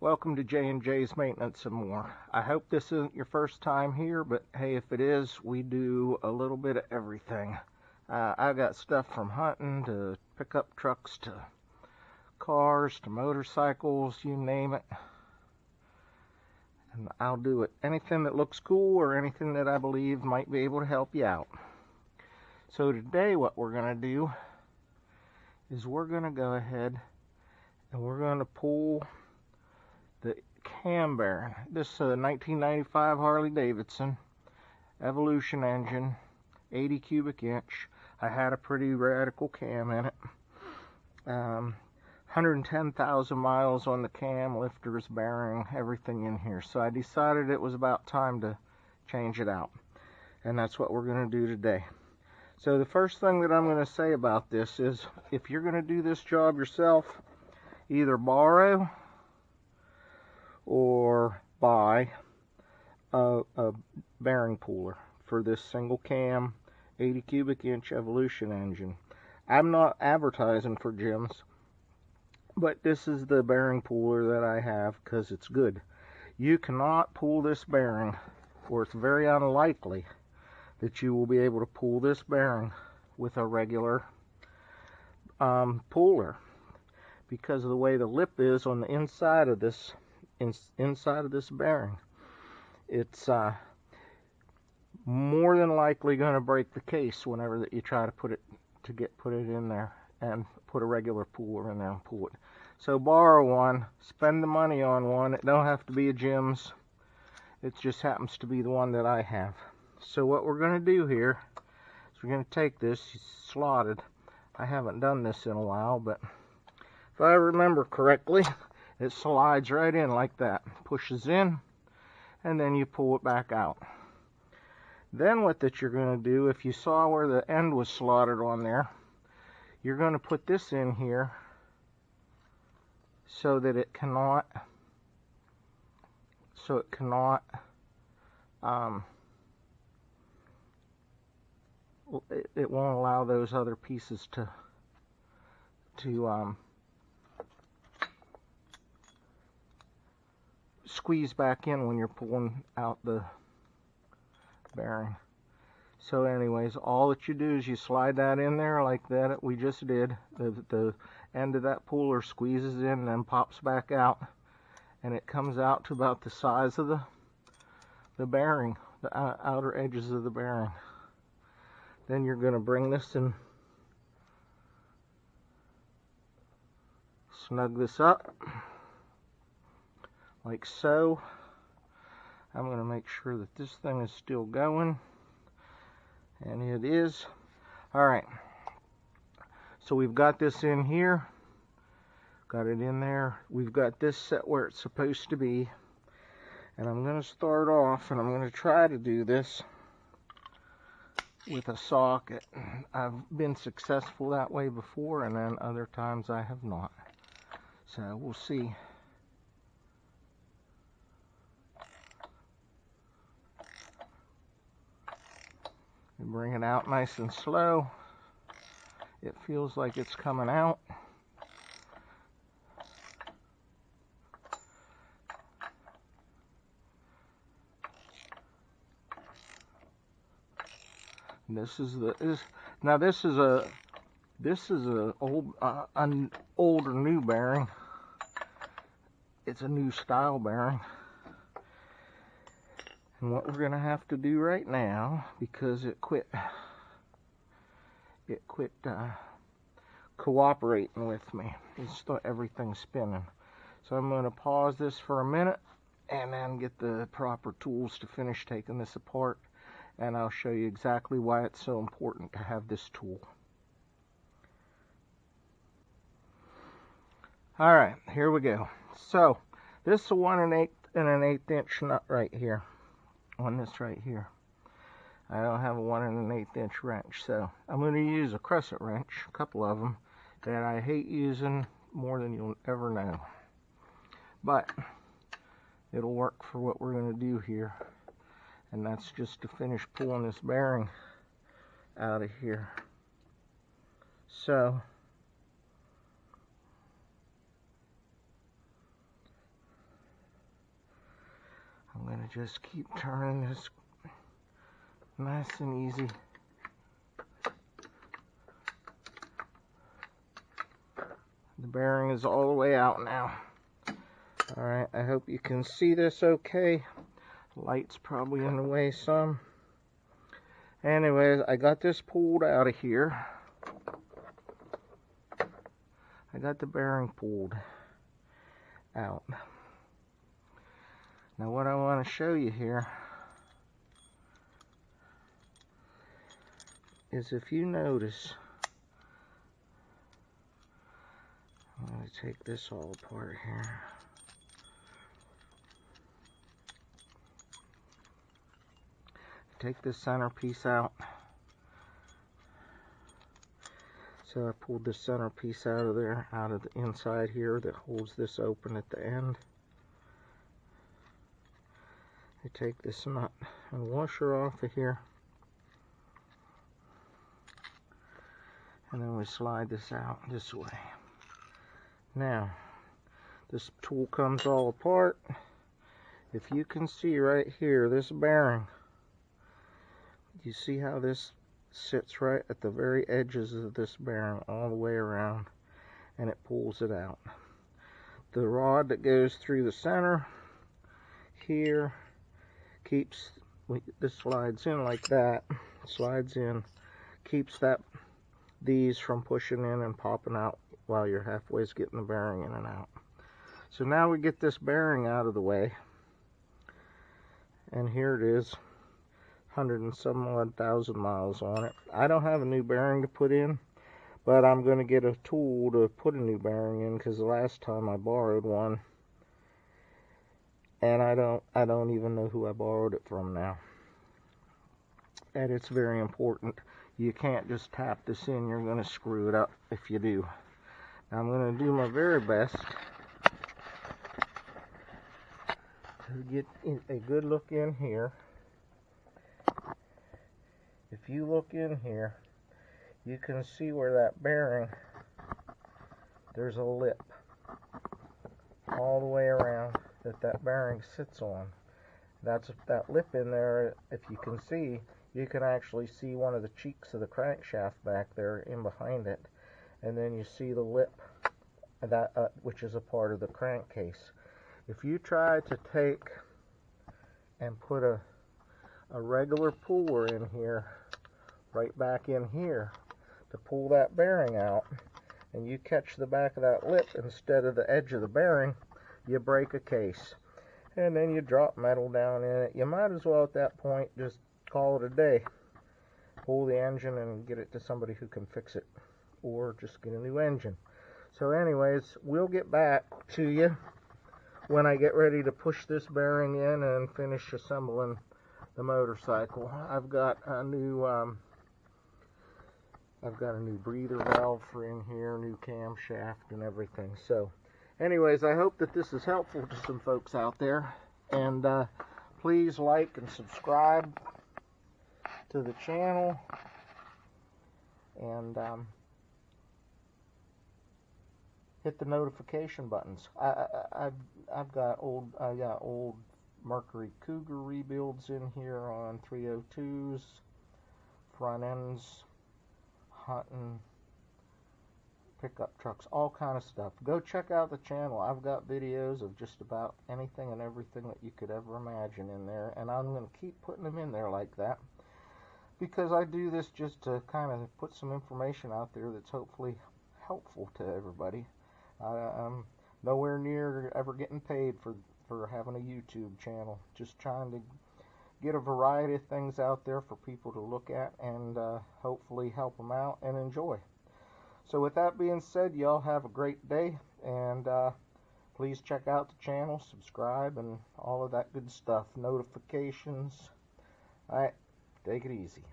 Welcome to J&J's Maintenance and More. I hope this isn't your first time here, but hey, if it is, we do a little bit of everything. I got stuff from hunting to pickup trucks to cars to motorcycles, you name it. And I'll do it. Anything that looks cool or anything that I believe might be able to help you out. So today what we're going to do is we're going to go ahead and we're going to pull the cam bearing. This is a 1995 Harley Davidson Evolution engine, 80 cubic inch. I had a pretty radical cam in it. 110,000 miles on the cam, lifters, bearing, everything in here. So I decided it was about time to change it out. And that's what we're going to do today. So the first thing that I'm going to say about this is, if you're going to do this job yourself, either borrow or buy a bearing puller for this single cam 80 cubic inch Evolution engine. I'm not advertising for gyms, but this is the bearing puller that I have because it's good. You cannot pull this bearing, or it's very unlikely that you will be able to pull this bearing with a regular puller, because of the way the lip is on the inside of this bearing. It's more than likely going to break the case whenever that you try to put it in there and put a regular puller in there and pull it. So borrow one, spend the money on one. It don't have to be a Jim's. It just happens to be the one that I have. So what we're going to do here is we're going to take this, it's slotted. I haven't done this in a while, but if I remember correctly, it slides right in like that, pushes in, and then you pull it back out. Then what that you're going to do, if you saw where the end was slotted on there, you're going to put this in here so that it cannot it won't allow those other pieces to squeeze back in when you're pulling out the bearing. So anyways, all that you do is you slide that in there like that we just did. The end of that puller squeezes in and then pops back out, and it comes out to about the size of the bearing, the outer edges of the bearing. Then you're going to bring this and snug this up like so. I'm going to make sure that this thing is still going, and it is. Alright, so we've got this in here, got it in there, we've got this set where it's supposed to be, and I'm going to start off, and I'm going to try to do this with a socket. I've been successful that way before, and then other times I have not. So we'll see. You bring it out nice and slow. It feels like it's coming out. This is an older new bearing. It's a new style bearing. And what we're gonna have to do right now, because it quit cooperating with me. It's everything's spinning. So I'm gonna pause this for a minute and then get the proper tools to finish taking this apart. And I'll show you exactly why it's so important to have this tool. Alright, here we go. So, this is a 1 1/8 inch nut right here. On this right here. I don't have a 1 1/8 inch wrench, so I'm going to use a crescent wrench, a couple of them, that I hate using more than you'll ever know. But, it'll work for what we're going to do here. And that's just to finish pulling this bearing out of here. So, gonna just keep turning this nice and easy. The bearing is all the way out now. Alright, I hope you can see this okay. Light's probably in the way some. Anyways, I got this pulled out of here. I got the bearing pulled out. Now what I want to show you here is, if you notice, I'm going to take this all apart here. Take this center piece out. So I pulled the center piece out of there, out of the inside here that holds this open at the end. I take this nut and washer off of here. And then we slide this out this way. Now, this tool comes all apart. If you can see right here, this bearing, you see how this sits right at the very edges of this bearing all the way around, and it pulls it out. The rod that goes through the center here keeps, this slides in like that, slides in, keeps these from pushing in and popping out while you're halfway getting the bearing in and out. So now we get this bearing out of the way, and here it is, 100 and some odd thousand miles on it. I don't have a new bearing to put in, but I'm going to get a tool to put a new bearing in, because the last time I borrowed one, and I don't even know who I borrowed it from now. And it's very important. You can't just tap this in, you're going to screw it up if you do. Now I'm going to do my very best to get a good look in here. If you look in here, you can see where that bearing, there's a lip all the way around that bearing sits on. That's that lip in there. If you can see, you can actually see one of the cheeks of the crankshaft back there in behind it, and then you see the lip that which is a part of the crankcase. If you try to take and put a regular puller in here, right back in here, to pull that bearing out, and you catch the back of that lip instead of the edge of the bearing, you break a case, and then you drop metal down in it. You might as well at that point just call it a day. Pull the engine and get it to somebody who can fix it, or just get a new engine. So anyways, we'll get back to you when I get ready to push this bearing in and finish assembling the motorcycle. I've got a new breather valve for in here, new camshaft and everything. So anyways, I hope that this is helpful to some folks out there, and please like and subscribe to the channel, and hit the notification buttons. I've got old Mercury Cougar rebuilds in here on 302s, front ends, hunting, pickup trucks, all kind of stuff. Go check out the channel. I've got videos of just about anything and everything that you could ever imagine in there, and I'm going to keep putting them in there like that, because I do this just to kind of put some information out there that's hopefully helpful to everybody. I'm nowhere near ever getting paid for having a YouTube channel. Just trying to get a variety of things out there for people to look at, and hopefully help them out and enjoy. So with that being said, y'all have a great day, and please check out the channel, subscribe, and all of that good stuff, notifications. Alright, take it easy.